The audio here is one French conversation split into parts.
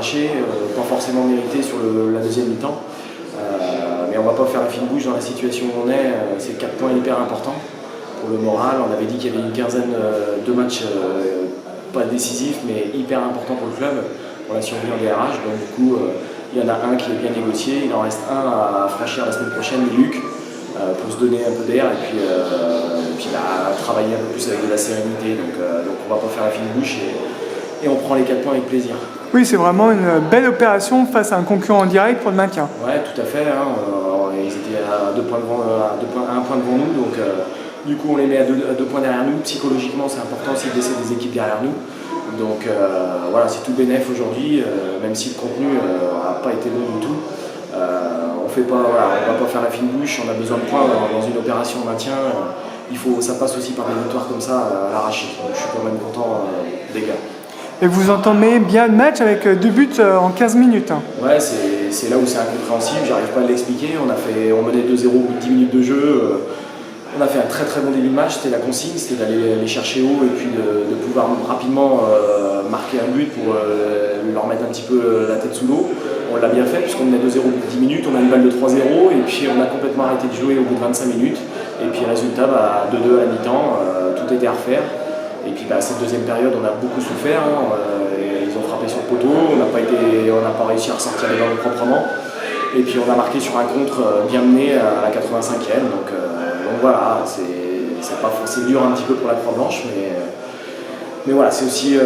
arrachés, pas forcément mérités sur la deuxième mi-temps. Mais on ne va pas faire la fine bouche dans la situation où on est. C'est 4 points hyper importants pour le moral. On avait dit qu'il y avait une quinzaine de matchs pas décisifs mais hyper importants pour le club, pour la survie en DRH. Donc du coup, il y en a un qui est bien négocié. Il en reste un à franchir la semaine prochaine, Luc, pour se donner un peu d'air et puis travailler un peu plus avec de la sérénité. Donc on ne va pas faire la fine bouche et on prend les 4 points avec plaisir. Oui, c'est vraiment une belle opération face à un concurrent en direct pour le maintien. Ouais, tout à fait. Ils étaient à 1 point devant nous, donc du coup on les met à 2 points derrière nous. Psychologiquement, c'est important aussi de laisser des équipes derrière nous. Donc voilà, c'est tout bénef aujourd'hui, même si le contenu n'a pas été bon du tout. On va pas faire la fine bouche, on a besoin de points dans une opération de maintien. Ça passe aussi par des victoires comme ça à l'arraché. Donc je suis quand même content des gars. Et vous entamez bien le match avec 2 buts en 15 minutes. Ouais, c'est là où c'est incompréhensible, j'arrive pas à l'expliquer. On menait 2-0 au bout de 10 minutes de jeu. On a fait un très très bon début de match, c'était la consigne, c'était d'aller les chercher haut et puis de pouvoir rapidement marquer un but pour leur mettre un petit peu la tête sous l'eau. On l'a bien fait puisqu'on menait 2-0 au bout de 10 minutes, on a une balle de 3-0 et puis on a complètement arrêté de jouer au bout de 25 minutes. Et puis résultat, 2-2 à la mi-temps, tout était à refaire. Et puis cette deuxième période, on a beaucoup souffert. Ils ont frappé sur le poteau, on n'a pas réussi à ressortir les balles proprement. Et puis on a marqué sur un contre bien mené à la 85e. Donc voilà, c'est dur un petit peu pour la Croix-Blanche, mais voilà, c'est aussi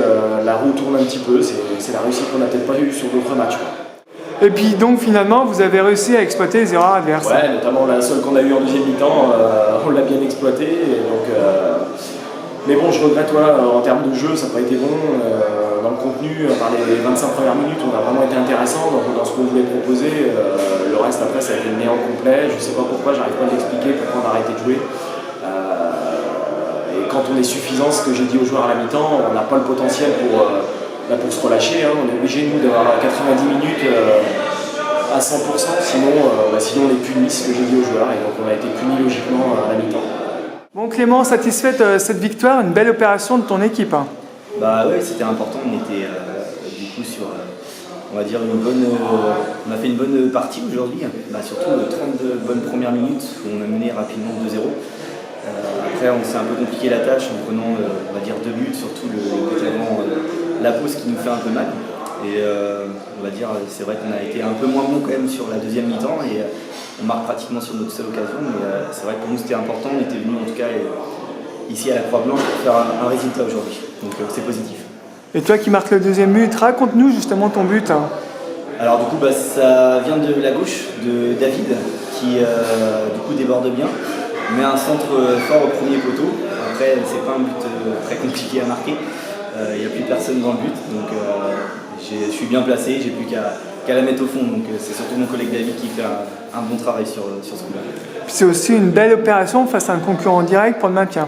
la roue tourne un petit peu. C'est la réussite qu'on n'a peut-être pas eue sur d'autres matchs, quoi. Et puis donc finalement, vous avez réussi à exploiter les erreurs adverses. Ouais, notamment la seule qu'on a eue en deuxième mi-temps, on l'a bien exploité. Mais bon, je regrette, en termes de jeu, ça n'a pas été bon. Dans le contenu, par les 25 premières minutes, on a vraiment été intéressant dans ce qu'on voulait proposer. Le reste, après, ça a été le néant complet. Je ne sais pas pourquoi, j'arrive pas à l'expliquer, pourquoi on a arrêté de jouer. Et quand on est suffisant, ce que j'ai dit aux joueurs à la mi-temps, on n'a pas le potentiel pour se relâcher. On est obligé, nous, d'avoir 90 minutes à 100%, sinon on est puni, ce que j'ai dit aux joueurs. Et donc on a été puni logiquement à la mi-temps. Bon Clément, satisfait de cette victoire, une belle opération de ton équipe. Bah oui, c'était important, on était du coup sur, on va dire, on a fait une bonne partie aujourd'hui, surtout 32 bonnes premières minutes où on a mené rapidement 2-0. Après on s'est un peu compliqué la tâche en prenant, on va dire, 2 buts, surtout le pétalement, la pause qui nous fait un peu mal. Et on va dire, c'est vrai qu'on a été un peu moins bon quand même sur la deuxième mi-temps et on marque pratiquement sur notre seule occasion, mais c'est vrai que pour nous c'était important, on était venus en tout cas ici à la Croix-Blanche pour faire un résultat aujourd'hui, donc c'est positif. Et toi qui marques le deuxième but, raconte-nous justement ton but. Alors du coup ça vient de la gauche de David qui du coup déborde bien, met un centre fort au premier poteau. Après c'est pas un but très compliqué à marquer, il n'y a plus personne dans le but, donc je suis bien placé, j'ai plus qu'à la mettre au fond, donc c'est surtout mon collègue David qui fait un bon travail sur ce coup-là. C'est aussi une belle opération face à un concurrent direct pour le maintien.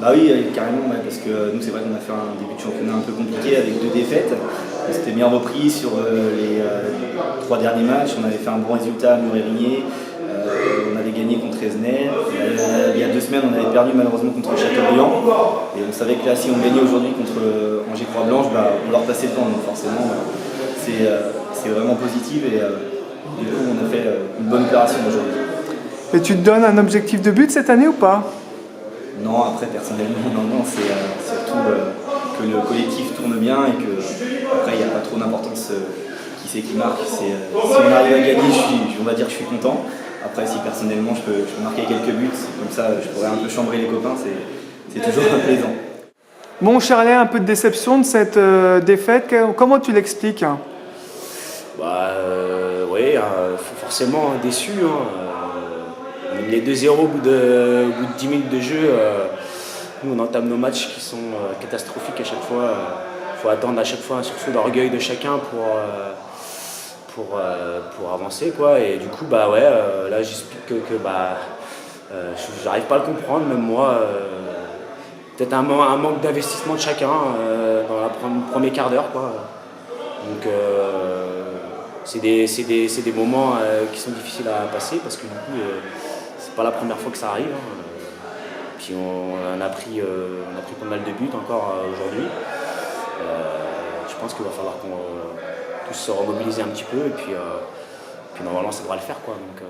Bah oui, carrément, parce que nous c'est vrai qu'on a fait un début de championnat un peu compliqué avec 2 défaites. On s'était bien repris sur les 3 derniers matchs, on avait fait un bon résultat à Murérigné, on avait gagné contre Esnay. Il y a 2 semaines on avait perdu malheureusement contre Châteaubriand et on savait que là si on gagnait aujourd'hui contre Angers Croix-Blanche, on leur passait le temps, donc forcément c'est vraiment positif et du coup on a fait une bonne opération aujourd'hui. Et tu te donnes un objectif de but cette année ou pas? Non, après personnellement, non, c'est surtout que le collectif tourne bien et que après il n'y a pas trop d'importance qui c'est qui marque. Si on arrive à gagner, on va dire que je suis content. Après si personnellement je peux marquer quelques buts, comme ça je pourrais un peu chambrer les copains, c'est toujours plaisant. Bon Charlet, un peu de déception de cette défaite, comment tu l'expliques? Oui, forcément déçu. Les 2-0 au bout de 10 minutes de jeu, nous on entame nos matchs qui sont catastrophiques à chaque fois. Il faut attendre à chaque fois un sursaut d'orgueil de chacun pour avancer, quoi. Et du coup là j'explique que j'arrive pas à le comprendre, même moi. Peut-être un manque d'investissement de chacun dans le premier quart d'heure, quoi. Donc c'est des moments qui sont difficiles à passer parce que du coup c'est pas la première fois que ça arrive. Puis on a pris pas mal de buts encore aujourd'hui. Je pense qu'il va falloir plus se remobiliser un petit peu et puis normalement ça devrait le faire quoi. Donc,